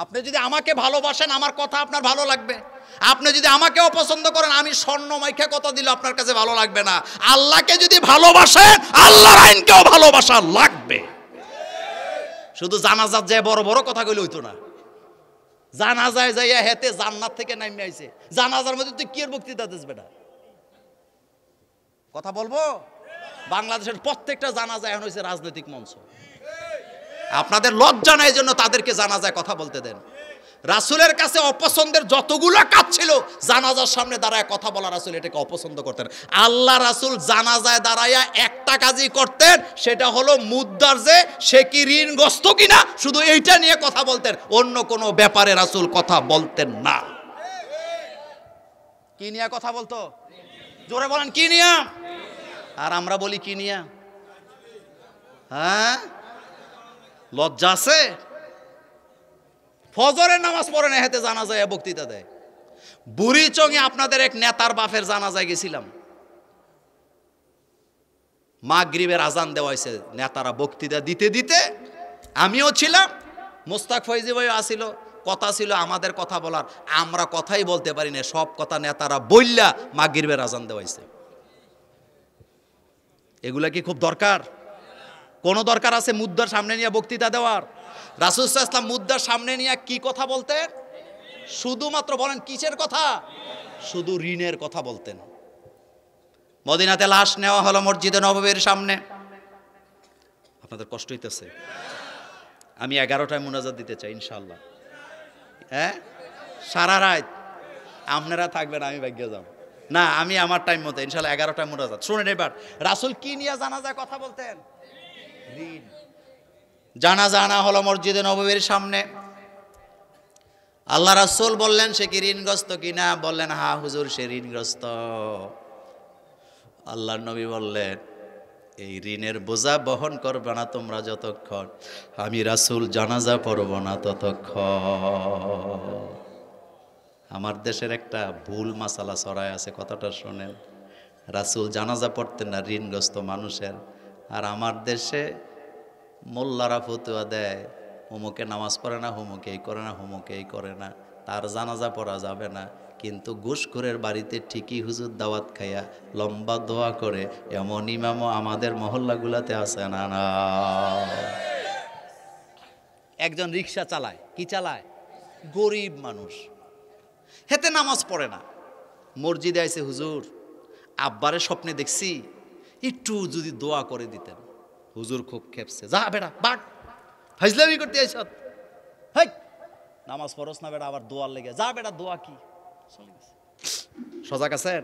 আপনি যদি আমাকে ভালোবাসেন আমার কথা আপনার ভালো লাগবে, আপনি যদি আমাকে অপছন্দ করেন আমি স্বর্ণ মাইখা কথা দিলে আপনার কাছে ভালো লাগবে না। আল্লাহকে যদি ভালোবাসেন আল্লাহর আইনকেও ভালোবাসা লাগবে। শুধু জানাজাত যায় বড় বড় কথা কইলে হইতো না। জানাজায় যাইয়া হেতে জান্নাত থেকে নামিয়ে আইছে, জানাজার মধ্যে তুই কি এর বক্তৃতা দিস বেটা? কথা বলবো? বাংলাদেশের প্রত্যেকটা জানাজা এখন হয়েছে রাজনৈতিক মঞ্চ। আপনাদের লজ্জা নাই জন্য তাদেরকে জানাজায় কথা বলতে দেন। রাসূলের কাছে অপছন্দের যতগুলো কাজ ছিল জানাজার সামনে দাঁড়ায় কথা বলা রাসূল এটাকে অপছন্দ করতেন। আল্লাহ রাসূল জানাজায় দাঁড়াইয়া একটা কাজই করতেন, সেটা হলো মুদ্দার যে সে কি ঋণগ্রস্ত কিনা শুধু এইটা নিয়ে কথা বলতেন, অন্য কোনো ব্যাপারে রাসূল কথা বলতেন না। কি নিয়ে কথা বলতো? জোরে বলেন কি নিয়ে? আর আমরা বলি কি নিয়ে? হ্যাঁ, লজ্জা আছে? ফজরের নামাজ পড়ে না, হেতে জানাজায় বক্তৃতা দেয়। বুড়িচংয়ে আপনাদের এক নেতার বাপের জানাজায় গেছিলাম, মাগরিবের আজান দেওয়া হয়েছে, নেতারা বক্তৃতা দিতে দিতে আমিও ছিলাম, মোস্তাক ফয়জি ভাইও আসিল, কথা ছিল আমাদের কথা বলার, আমরা কথাই বলতে পারি না, সব কথা নেতারা বললা মাগরিবের আজান দেওয়া হয়েছে। এগুলা কি খুব দরকার? কোন দরকার আছে মুদ্দার সামনে নিয়ে বক্তৃতা দেওয়ার? রাসূল সাল্লাল্লাহু আলাইহি ওয়াসাল্লাম মুদ্দার সামনে নিয়ে কি কথা বলতেন? শুধুমাত্র বলেন কিসের কথা? শুধু ঋণের কথা বলতেন। মদিনাতে লাশ নেওয়া হলো মসজিদে নববীর সামনে। আপনাদের কষ্ট হইতেছে? আমি 11টায় মুনাজাত দিতে চাই ইনশাআল্লাহ। হ্যাঁ, সারা রাত আপনারা থাকবেন, আমি ভাগ্য যাব না, আমি আমার টাইম মতো ইনশাআল্লাহ 11টায় মুনাজাত। শুনেন এবার রাসূল কি নিয়ে জানাজায় কথা বলতেন? ঋণ। জানাজা আনা হলো মসজিদে নববীর সামনে। আল্লাহ রাসূল বললেন সে কি ঋণগ্রস্ত কিনা? বললেন হ্যাঁ হুজুর সে ঋণগ্রস্ত। আল্লাহর নবী বললেন এই ঋণের বোঝা বহন করবে না তোমরা যতক্ষণ আমি রাসূল জানাজা পড়ব না ততক্ষণ। আমার দেশের একটা ভুল মাসালা ছড়ায় আছে, কথাটা শোনেন। রাসূল জানাজা পড়তেন না ঋণগ্রস্ত মানুষের, আর আমার দেশে মোল্লারা ফতুয়া দেয় হুমুকে নামাজ পড়ে না, হুমুকে এই করে না, হুমুকে এই করে না, তার জানাজা পড়া যাবে না। কিন্তু ঘুষখোরের বাড়িতে ঠিকই হুজুর দাওয়াত খাইয়া লম্বা দোয়া করে এমন ইমামও আমাদের মহল্লাগুলাতে আছে না? না, একজন রিক্সা চালায়, কি চালায়? গরিব মানুষ, হেতে নামাজ পড়ে না, মসজিদে আইছে হুজুর আব্বারে স্বপ্নে দেখছি, একটু যদি দোয়া করে দিতেন। হুজুর খুব খেপছে, যা বেটা বাট ফাজলামি করতে আইছ, হেই নামাজ পড়স না বেটা, আবার দোয়ার লেগে যা বেটা, দোয়া কি? সজাগ আছেন?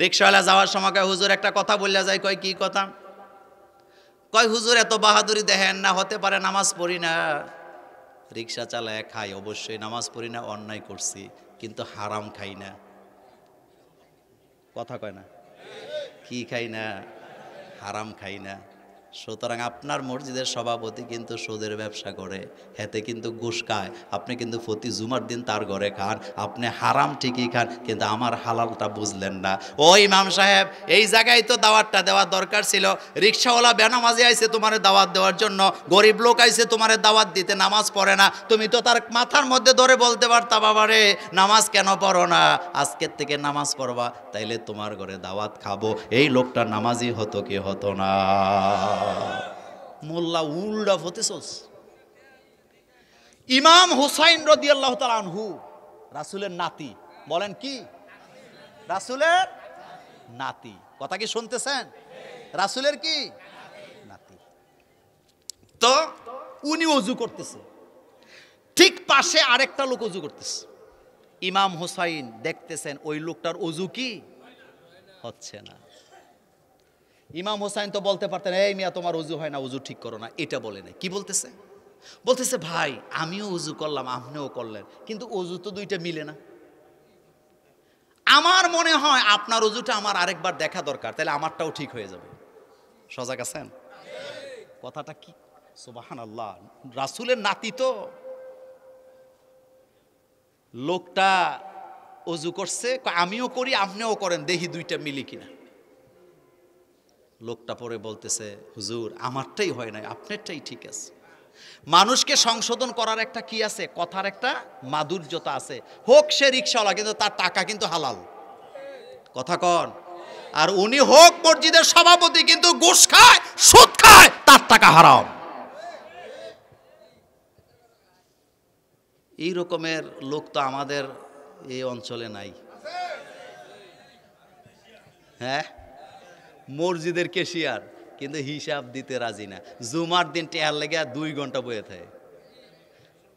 রিক্সাওয়ালা যাওয়ার সময় কয় হুজুর একটা কথা বললে যায়। কয় কি কথা? কয় হুজুর এত বাহাদুরি দেখেন না, হতে পারে নামাজ পড়ি না, রিক্সা চালায় খাই, অবশ্যই নামাজ পড়ি না, অন্যায় করছি, কিন্তু হারাম খাই না। কথা কয় না? কি খাই না? হারাম খাই না। সুতরাং আপনার মসজিদের সভাপতি কিন্তু সুদের ব্যবসা করে, হেতে কিন্তু ঘুষ খায়, আপনি কিন্তু প্রতি জুমার দিন তার ঘরে খান, আপনি হারাম ঠিকই খান, কিন্তু আমার হালালটা বুঝলেন না। ও ইমাম সাহেব, এই জায়গায় তো দাওয়াতটা দেওয়ার দরকার ছিল। রিক্সাওয়ালা বেনামাজি আইছে তোমারে দাওয়াত দেওয়ার জন্য, গরিব লোক আইছে তোমারে দাওয়াত দিতে, নামাজ পড়ে না, তুমি তো তার মাথার মধ্যে ধরে বলতে পারতা বাবারে নামাজ কেন পড়ো না, আজকের থেকে নামাজ পড়বা, তাইলে তোমার ঘরে দাওয়াত খাবো। এই লোকটা নামাজি হতো কি হতো না? মোল্লা উল্টা ফতেছস। ইমাম হুসাইন রাদিয়াল্লাহু তাআলা আনহু রাসূলের নাতি, বলেন কি? রাসূলের নাতি। কথা কি শুনতেছেন? রাসূলের কি নাতি। তো উনি ওযু করতেছে, ঠিক পাশে আরেকটা লোক ওযু করতেছে। ইমাম হুসাইন দেখতেছেন ওই লোকটার ওযু কি হচ্ছে না। ইমাম হোসাইন তো বলতে পারতেন এই মিয়া তোমার ওযু হয় না, ওযু ঠিক করো না, এটা বলে না। কি বলতেছে? বলতেছে ভাই আমিও ওযু করলাম, আপনিও করলেন, কিন্তু ওযু তো দুইটা মিলে না। আমার মনে হয় আপনার ওযুটা আমার আরেকবার দেখা দরকার, তাহলে আমারটাও ঠিক হয়ে যাবে। সজাগ আছেন? কথাটা কি? সুবহানাল্লাহ, রাসূলের নাতি তো। লোকটা ওযু করছে, আমিও করি আপনিও করেন, দেখি দুইটা মিলি কিনা। লোকটা পরে বলতেছে হুজুর আমারটাই হয় নাই, আপনারটাই ঠিক আছে। মানুষকে সংশোধন করার একটা কি আছে, কথার একটা মাধুর্যতা আছে। হোক সে রিক্সাওয়ালা, কিন্তু তার টাকা কিন্তু হালাল, কথা কন। আর উনি হোক মসজিদের সভাপতি, কিন্তু ঘুষ খায়, সুদ খায়, তার টাকা হারাম। এই রকমের লোক তো আমাদের এই অঞ্চলে নাই। হ্যাঁ, মসজিদের ক্যাশিয়ার, কিন্তু হিসাব দিতে রাজি না। জুমার দিন টেয়ার লেগে 2 ঘন্টা বয়ে থাকে।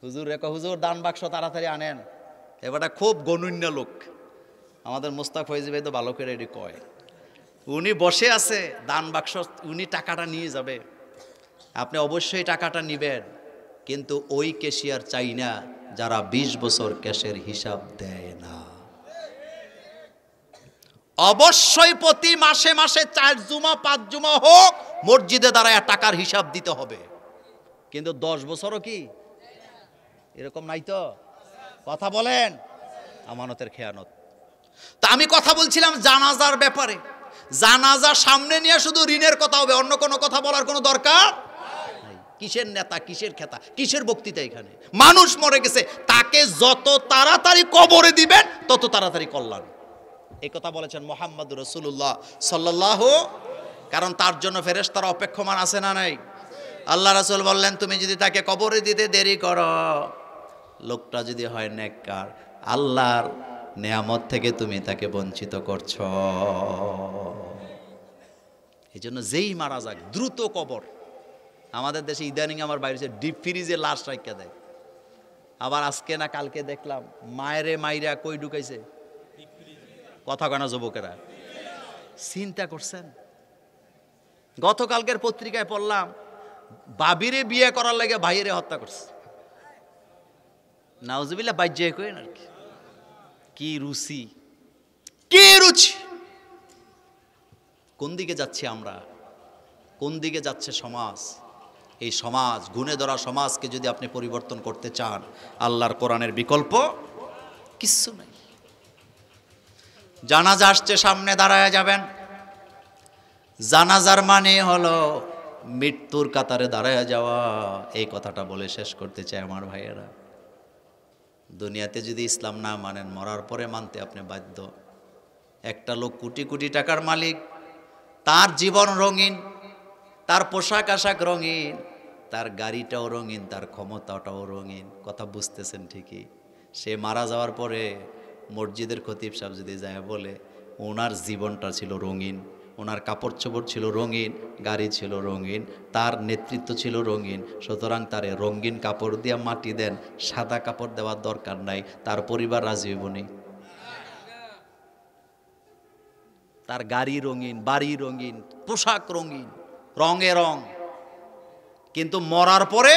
হুজুর রেখা, হুজুর দান বাক্স তাড়াতাড়ি আনেন। এবারটা খুব গণন্য লোক, আমাদের মোস্তাক ফয়েজি ভাই তো ভালো করে এটি কয়। উনি বসে আছে, দান বাক্স, উনি টাকাটা নিয়ে যাবে, আপনি অবশ্যই টাকাটা নিবেন, কিন্তু ওই ক্যাশিয়ার চাই না যারা 20 বছর ক্যাশের হিসাব দেয় না। অবশ্যই প্রতি মাসে মাসে 4 জুমা 5 জুমা হোক মসজিদে দাঁড়ায় টাকার হিসাব দিতে হবে, কিন্তু 10 বছরও কি এরকম নাই তো? কথা বলেন, আমানতের খেয়ানত। তা আমি কথা বলছিলাম জানাজার ব্যাপারে। জানাজা সামনে নিয়ে শুধু ঋণের কথা হবে, অন্য কোনো কথা বলার কোনো দরকার নাই। কিসের নেতা, কিসের খেতা, কিসের বক্তৃতা এখানে? মানুষ মরে গেছে, তাকে যত তাড়াতাড়ি কবরে দিবেন তত তাড়াতাড়ি কল্যাণ। এই কথা বলেছেন মুহাম্মদুর রাসূলুল্লাহ সাল্লাল্লাহু। কারণ তার জন্য ফেরেশতারা অপেক্ষমান আছে না নাই? আল্লাহ রাসূল বললেন, তুমি যদি তাকে কবরে দিতে দেরি করো, লোকটা যদি হয় নেককার, আল্লাহর নেয়ামত থেকে তুমি তাকে বঞ্চিত করছো। এই জন্য যেই মারা যাক দ্রুত কবর। আমাদের দেশে ইদানিং আমার বাইরে ডিপ ফ্রিজে লাশ রাখা দেয়। আবার আজকে না কালকে দেখলাম মায়েরে মাইরা কই ঢুকাইছে, কথা কানা যুবকেরা, চিন্তা করছেন? গতকালকের পত্রিকায় পড়লাম বাবিরে বিয়ে করার লাগে ভাইয়েরে হত্যা করছে। নাউজুবিল্লাহ, বাইজে কইন আর কি। কি রুচি, কি রুচি! কোন দিকে যাচ্ছি আমরা, কোন দিকে যাচ্ছে সমাজ? এই সমাজ, গুণে ধরা সমাজকে যদি আপনি পরিবর্তন করতে চান, আল্লাহর কোরআনের বিকল্প কিচ্ছু নাই। জানাজা আসছে, সামনে দাঁড়ায় যাবেন। জানাজার মানে হলো মৃত্যুর কাতারে দাঁড়ায় যাওয়া। এই কথাটা বলে শেষ করতে চাই আমার ভাইয়েরা। দুনিয়াতে যদি ইসলাম না মানেন, মরার পরে মানতে আপনি বাধ্য। একটা লোক কোটি কোটি টাকার মালিক, তার জীবন রঙিন, তার পোশাক আশাক রঙিন, তার গাড়িটাও রঙিন, তার ক্ষমতাটাও রঙিন। কথা বুঝতেছেন ঠিকই। সে মারা যাওয়ার পরে মসজিদের খতিব সাহেব যদি যায় বলে ওনার জীবনটা ছিল রঙিন, ওনার কাপড় চোপড় ছিল রঙিন, গাড়ি ছিল রঙিন, তার নেতৃত্ব ছিল রঙিন, সুতরাং তারে রঙিন কাপড় দিয়ে মাটি দেন, সাদা কাপড় দেওয়ার দরকার নাই। তার পরিবার রাজি হইব নি? তার গাড়ি রঙিন, বাড়ি রঙিন, পোশাক রঙিন, রঙে রং, কিন্তু মরার পরে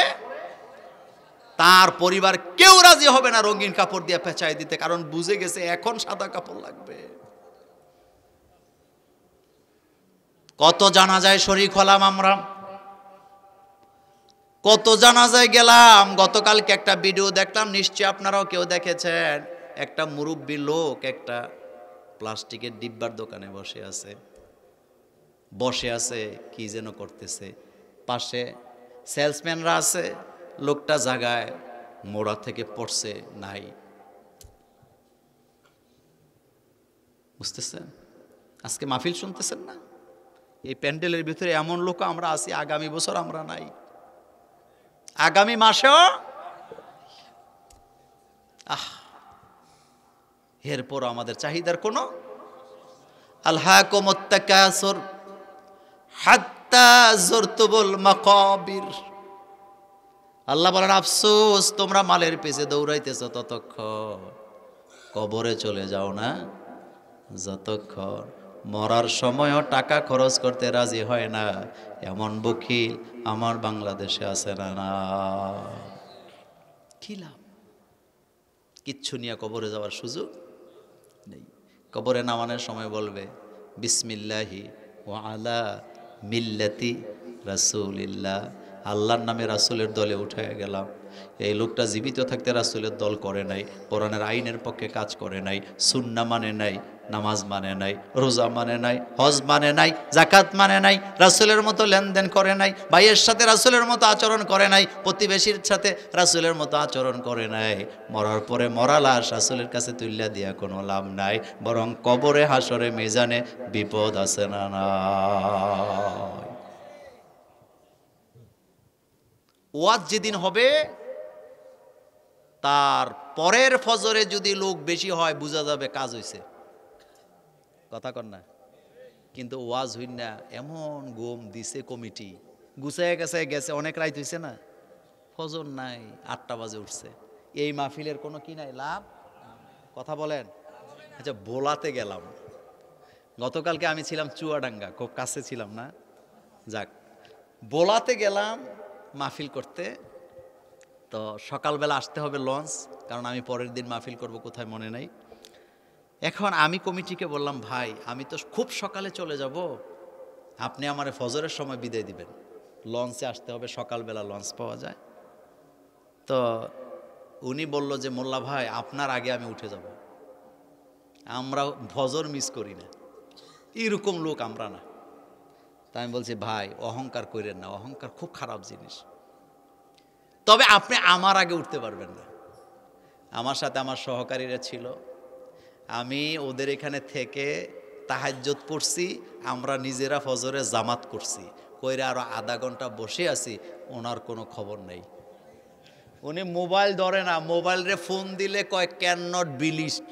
তার পরিবার কেউ রাজি হবে না রঙিন কাপড় দিয়ে পেঁচাই দিতে, কারণ বুঝে গেছে এখন সাদা কাপড় লাগবে। কত জানাজায় শরীক হলাম আমরা, কত জানাজায় গেলাম। গতকালকে একটা ভিডিও দেখলাম, নিশ্চয়ই আপনারাও কেউ দেখেছেন। একটা মুরব্বী লোক একটা প্লাস্টিকের ডিব্বার দোকানে বসে আছে, কি যেন করতেছে। পাশে সেলসম্যানরা আছে, লোকটা জায়গায় মোড়া থেকে পড়ছে নাই। বুঝতেছেন? আজকে মাহফিল শুনতেছেন না? এই প্যান্ডেলের ভিতরে এমন লোক আমরা আছি, আগামী বছর আমরা নাই, আগামী মাসেও। এরপর আমাদের চাহিদার কোনো আলহাকুমুত তাকাসুর হাত্তা যুরতুমুল মাকাবির। আল্লাহ বলেন, আফসোস তোমরা মালের পেছে দৌড়াইতেছো ততক্ষণ, কবরে চলে যাও না যতক্ষণ। মরার সময়ও টাকা খরচ করতে রাজি হয় না, এমন বকিল আমার বাংলাদেশে আছে না? না, কি লাভ? কিচ্ছু নিয়ে কবরে যাওয়ার সুযোগ নেই। কবরে নামানোর সময় বলবে বিসমিল্লাহি ওয়া আলা মিল্লাতি রাসূলিল্লাহ, আল্লাহর নামে রাসূলের দলে উঠে গেলাম। এই লোকটা জীবিত থাকতে রাসূলের দল করে নাই, কোরআনের আইনের পক্ষে কাজ করে নাই, সুন্নাহ মানে নাই, নামাজ মানে নাই, রোজা মানে নাই, হজ মানে নাই, জাকাত মানে নাই, রাসূলের মতো লেনদেন করে নাই, ভাইয়ের সাথে রাসূলের মতো আচরণ করে নাই, প্রতিবেশীর সাথে রাসূলের মতো আচরণ করে নাই। মরার পরে মরা লাশ রাসূলের কাছে তুইল্লা দিয়া কোনো লাভ নাই, বরং কবরে হাসরে মিজানে বিপদ আছে না নাই। ওয়াজ যেদিন হবে তার পরের ফজরে যদি লোক বেশি হয় বোঝা যাবে কাজ হইছে, কথা কন না। কিন্তু ওয়াজ হইন না, এমন গোম দিছে কমিটি, গুছায় গেছে অনেক রাত হইছে না, ফজর নাই, 8টা বাজে উঠছে। এই মাহফিলের কোনো কি নাই, লাভ, কথা বলেন। আচ্ছা, বোলাতে গেলাম, গতকালকে আমি ছিলাম চুয়াডাঙ্গা, খুব কাছে ছিলাম না, যাক, বোলাতে গেলাম মাহফিল করতে। তো সকালবেলা আসতে হবে লঞ্চ, কারণ আমি পরের দিন মাহফিল করব কোথায় মনে নাই। এখন আমি কমিটিকে বললাম, ভাই আমি তো খুব সকালে চলে যাব, আপনি আমারে ফজরের সময় বিদায় দিবেন, লঞ্চে আসতে হবে, সকালবেলা লঞ্চ পাওয়া যায়। তো উনি বলল যে মোল্লা ভাই আপনার আগে আমি উঠে যাব, আমরা ফজর মিস করি না, এরকম লোক আমরা না। তা আমি বলছি, ভাই অহংকার করেন না, অহংকার খুব খারাপ জিনিস, তবে আপনি আমার আগে উঠতে পারবেন না। আমার সাথে আমার সহকারীরা ছিল, আমি ওদের এখানে থেকে তাহাজ্জুদ পড়ছি, আমরা নিজেরা ফজরে জামাত করছি, কইরে আরো আধা ঘন্টা বসে আছি, ওনার কোনো খবর নেই। উনি মোবাইল ধরে না, মোবাইল রে ফোন দিলে কয় ক্যান নট বি লিস্ট,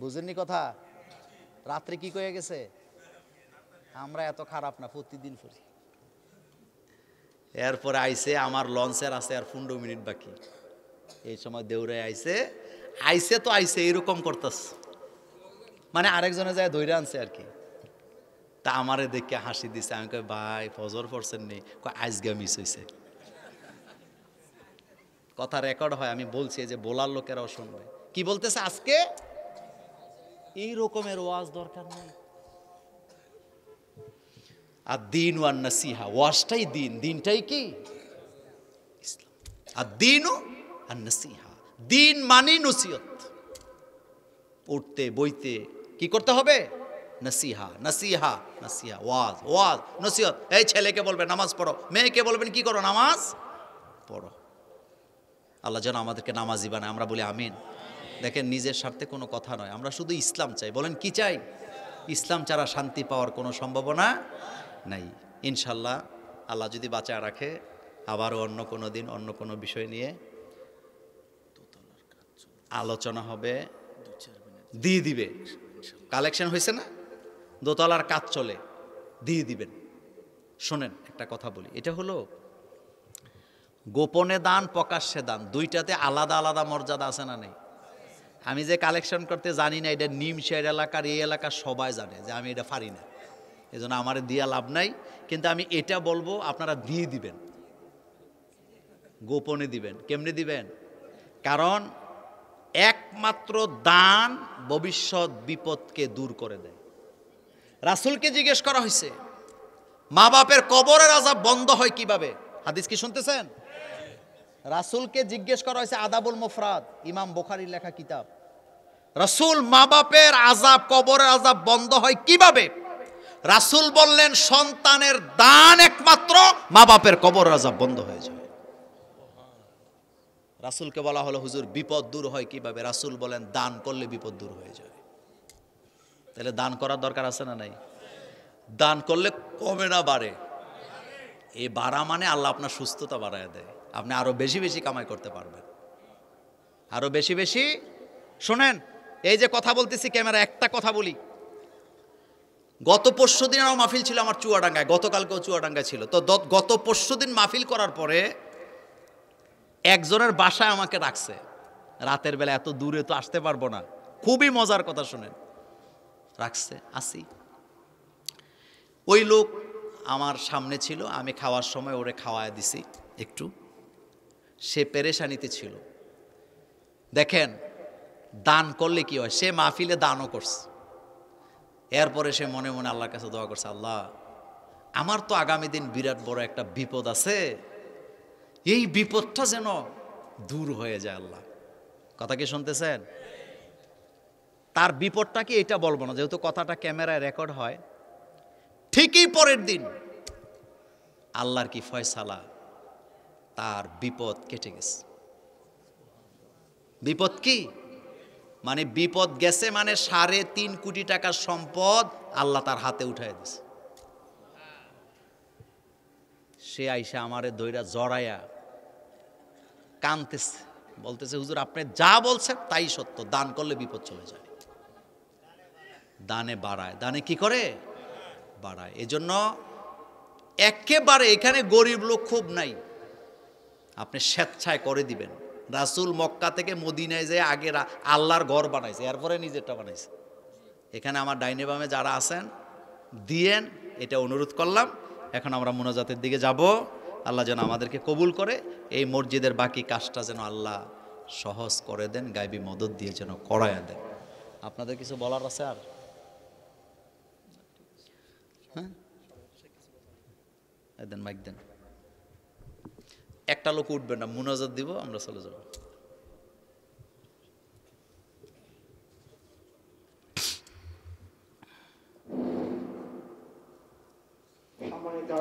বুঝেননি কথা। রাত্রে কি কয়ে গেছে, আমরা এত খারাপ না, প্রতিদিন পড়ি। এরপরে আইসে, আমার লঞ্চের আছে আর 15 মিনিট বাকি, এই সময় দেউরে আইসে তো আইসে এরকম করতেস, মানে আরেকজনে যায় ধৈর্য আনছে আর কি। তা আমারে দেখে হাসি দিছে, আমি কই ভাই ফজর পড়ছেন নি, কয় আজগা মিস হইছে। কথা রেকর্ড হয়, আমি বলছি যে বলার লোকেরাও শুনবে। কি বলতেছে আজকে, এই রকমের ওয়াজ দরকার নেই। আর দিন ওয়ান নাসিহা, ওয়াজটাই দিন, দিনটাই কি ইসলাম। আর দিন আর নাসিহা, দিন মানে নসিহত, উঠতে বইতে কি করতে হবে, নসিহা নসিহা নসিহা, ওয়াজ ওয়াজ নসিহত। এই ছেলেকে বলবেন নামাজ পড়ো, মেয়েকে বলবেন কি করো, নামাজ পড়ো। আল্লাহ যেন আমাদেরকে নামাজি বানায়, আমরা বলি আমিন। দেখেন, নিজের স্বার্থে কোনো কথা নয়, আমরা শুধু ইসলাম চাই। বলেন কি চাই, ইসলাম ছাড়া শান্তি পাওয়ার কোনো সম্ভাবনা নাই। ইনশাল্লাহ আল্লাহ যদি বাঁচায় রাখে, আবারও অন্য কোনো দিন অন্য কোনো বিষয় নিয়ে আলোচনা হবে, দিয়ে দিবে। কালেকশন হয়েছে না, দোতলার কাজ চলে, দিয়ে দিবেন। শোনেন একটা কথা বলি, এটা হলো গোপনে দান প্রকাশ্যে দান, দুইটাতে আলাদা আলাদা মর্যাদা আছে না নেই। আমি যে কালেকশন করতে জানি না, এটা নিমশের এলাকার এই এলাকার সবাই জানে যে আমি এটা পারি না, এই জন্য আমার দিয়া লাভ নাই। কিন্তু আমি এটা বলবো, আপনারা দিয়ে দিবেন, গোপনে দিবেন। কেমনে দিবেন, কারণ একমাত্র দান ভবিষ্যৎ বিপদকে দূর করে দেয়। রাসূলকে জিজ্ঞেস করা হয়েছে, মা বাপের কবরের আযাব বন্ধ হয় কিভাবে, হাদিস কি শুনতেছেন? রাসূলকে জিজ্ঞেস করা হয়েছে, আদাবুল মুফরাদ, ইমাম বুখারীর লেখা কিতাব। রাসূল, মা বাপের আযাব, কবরের আযাব বন্ধ হয় কিভাবে? রাসূল বললেন, সন্তানের দান একমাত্র মা বাপের কবরের আযাব বন্ধ হয়ে যায়। রাসূলকে বলা হলো, হুজুর বিপদ দূর হয় কিভাবে? রাসূল বলেন, দান করলে বিপদ দূর হয়ে যায়। তাহলে দান করার দরকার আছে না নাই? দান করলে কমে না বাড়ে? এই বাড়া মানে আল্লাহ আপনার সুস্থতা বাড়ায় দেয়, আপনি আরো বেশি বেশি কামাই করতে পারবেন, আরো বেশি বেশি। শোনেন, এই যে কথা বলতেছি, ক্যামেরা একটা কথা বলি, গত পরশুদিন আমার মাহফিল ছিল আমার চুয়াডাঙ্গায়, গতকালকেও চুয়াডাঙ্গায় ছিল। তো গত পরশুদিন মাহফিল করার পরে একজনের বাসায় আমাকে রাখছে, রাতের বেলা, এত দূরে তো আসতে পারবো না, খুবই মজার কথা শুনেন, রাখছে, আসি। ওই লোক আমার সামনে ছিল, আমি খাওয়ার সময় ওরে খাওয়ায় দিছি একটু, সে পেরেশানিতে ছিল। দেখেন, দান করলে কি হয়, সে মাহফিলে দানও করছে, এরপরে সে মনে মনে আল্লাহর কাছে দোয়া করছে, আল্লাহ আমার তো আগামী দিন বিরাট বড় একটা বিপদ আছে, এই বিপদটা যেন দূর হয়ে যায় আল্লাহ। কথা কি শুনতেছেন? তার বিপদটা কি এটা বলবো না, যেহেতু কথাটা ক্যামেরায় রেকর্ড হয়। ঠিকই পরের দিন আল্লাহর কি ফয়সালা, তার বিপদ কেটে গেছে। বিপদ কি মানে বিপদ গেছে মানে 3.5 কোটি টাকার সম্পদ আল্লাহ তার হাতে উঠাই দিছে। সে আইসা আমারে দইরা জড়াইয়া কানতেছে, বলতেছে হুজুর আপনি যা বলছেন তাই সত্য, দান করলে বিপদ চলে যায়। দানে বাড়ায়, দানে কি করে বাড়ায়। এজন্য একেবারে এখানে গরিব লোক খুব নাই, আপনি স্বেচ্ছায় করে দিবেন। রাসূল মক্কা থেকে মদিনায় যেয়ে আগে আল্লাহর ঘর বানাইছে, এরপরে নিজেরটা বানাইছে। এখানে আমার ডাইনে বামে যারা আছেন দিয়েন, এটা অনুরোধ করলাম। এখন আমরা মোনাজাতের দিকে যাব। আল্লাহ যেন আমাদেরকে কবুল করে, এই মসজিদের বাকি কাজটা যেন আল্লাহ সহজ করে দেন, গায়বী মদদ দিয়ে যেন করায়া দেন। আপনাদের কিছু বলার আছে আর? হ্যাঁ দেন, মাইক দেন। একটা লোক উঠবেন না, মোনাজাত দিব, আমরা চলে যাব। সম্মানিত